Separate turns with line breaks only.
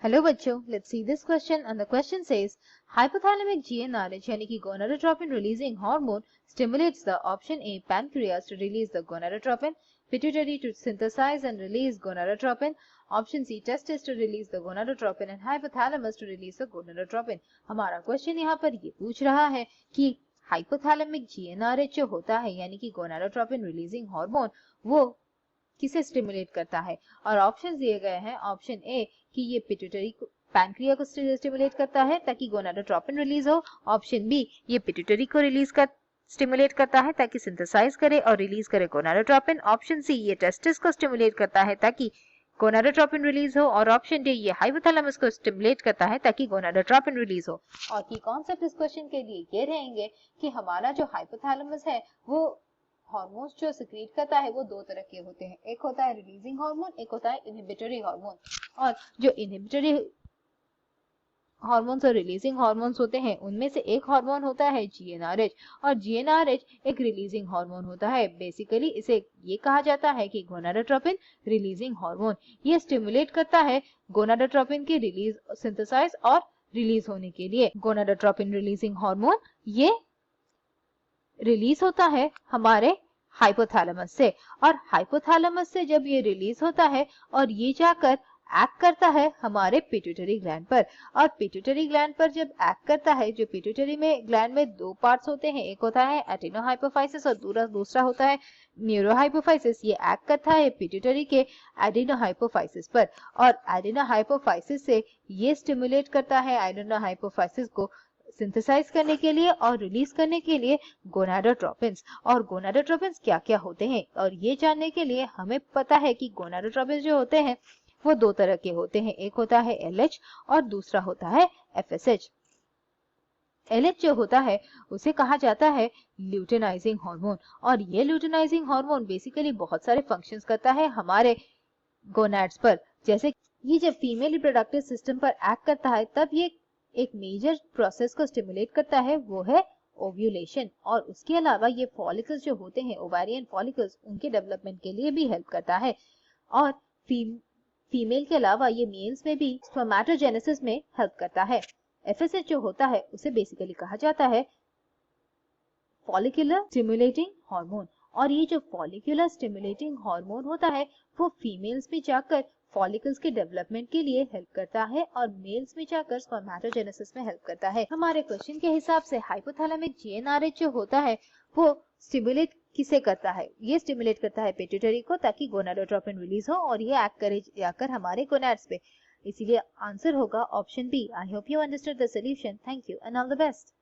Hello बच्चों, let's see this question and the question says hypothalamic GnRH यानी कि gonadotropin releasing hormone stimulates the option A pancreas to release the gonadotropin, pituitary to synthesize and release gonadotropin, option C testis to release the gonadotropin and hypothalamus to release the gonadotropin। हमारा question यहाँ पर ये पूछ रहा है कि hypothalamic GnRH जो होता है यानी कि गोनाडोट्रोपिन रिलीजिंग हार्मोन वो किसे स्टिमुलेट करता है। और ऑप्शन दिए गए हैं ऑप्शन ए कि ये पिट्यूटरी को पैंक्रिया को स्टिमुलेट करता है ताकि गोनाडोट्रोपिन रिलीज हो, ऑप्शन बी ये पिट्यूटरी को रिलीज कर स्टिमुलेट करता है ताकि सिंथेसाइज करे और रिलीज करे गोनाडोट्रोपिन, ऑप्शन सी ये टेस्टिस को स्टिमुलेट करता है ताकि गोनाडोट्रोपिन रिलीज हो और ऑप्शन डी ये हाइपोथैलेमस को स्टिमुलेट करता है ताकि गोनाडोट्रोपिन रिलीज हो। और की कॉन्सेप्ट इस क्वेश्चन के लिए ये रहेंगे कि हमारा जो हाइपोथैलेमस है वो हार्मोन्स जो सिक्रीट करता है वो दो तरह के होते हैं, एक होता है रिलीजिंग हार्मोन, एक होता है इनहिबिटरी हार्मोन। और जो इनहिबिटरी हार्मोन्स और रिलीजिंग हार्मोन्स होते हैं उनमें से एक हार्मोन होता है GnRH और GnRH एक रिलीजिंग हार्मोन होता है। बेसिकली इसे ये कहा जाता है कि गोनाडोट्रोपिन रिलीजिंग हार्मोन, ये स्टिमुलेट करता है गोनाडोट्रोपिन के रिलीज, सिंथेसाइज और रिलीज होने के लिए। गोनाडोट्रोपिन रिलीजिंग हार्मोन ये रिलीज होता है हमारे हाइपोथैलेमस से और हाइपोथैलेमस से जब ये रिलीज होता है और ये जाकर एक्ट करता है हमारे पिट्यूटरी ग्लैंड पर। और पिट्यूटरी ग्लैंड पर जब एक्ट करता है, जो पिट्यूटरी में ग्लैंड में दो पार्ट्स होते हैं, एक होता है एडिनोहाइपोफाइसिस और दूसरा होता है न्यूरोहाइपोफाइसिस। ये एक्ट करता है पिट्यूटरी के एडिनोहाइपोफाइसिस पर और एडिनोहाइपोफाइसिस से ये स्टिमुलेट करता है एडिनोहाइपोफाइसिस को सिंथेसाइज करने के लिए और रिलीज करने के लिए गोनाडोट्रोपिन्स। और गोनाडोट्रोपिन्स क्या क्या होते हैं और ये जानने के लिए हमें पता है कि गोनाडोट्रोपिन्स जो होते हैं वो दो तरह के होते हैं, एक होता है LH और दूसरा होता है FSH। LH जो होता है उसे कहा जाता है ल्यूटेनाइजिंग हार्मोन और ये ल्यूटेनाइजिंग हार्मोन बेसिकली बहुत सारे फंक्शंस करता है हमारे गोनाड्स पर। जैसे ये जब फीमेल रिप्रोडक्टिव सिस्टम पर एक्ट करता है तब ये एक मेजर प्रोसेस को स्टिमुलेट करता है, वो है ओव्यूलेशन। और उसके अलावा ये फॉलिकल्स जो होते हैं ओवेरियन फॉलिकल्स, उनके डेवलपमेंट के लिए भी हेल्प करता है। और फीमेल के अलावा ये मेल्स में भी स्पर्मेटोजेनेसिस में हेल्प करता है। FSH जो होता है उसे बेसिकली कहा जाता है फॉलिकुलर स्टिमुलेटिंग हार्मोन और ये जो फॉलिकुलर स्टिमुलेटिंग हार्मोन होता है वो फीमेल्स में जाकर फॉलिकल्स के डेवलपमेंट के लिए हेल्प करता है और मेल्स में जाकर स्पर्मेटोजेनेसिस में हेल्प करता है। हमारे क्वेश्चन के हिसाब से हाइपोथैलेमिक GnRH जो होता है वो स्टिमुलेट किसे करता है, ये स्टिमुलेट करता है पिट्यूटरी को ताकि गोनाडोट्रोपिन रिलीज हो और ये एक्ट करे जाकर हमारे गोनाड्स पे। इसीलिए आंसर होगा option B. I hope you understood the solution. Thank you and all the best.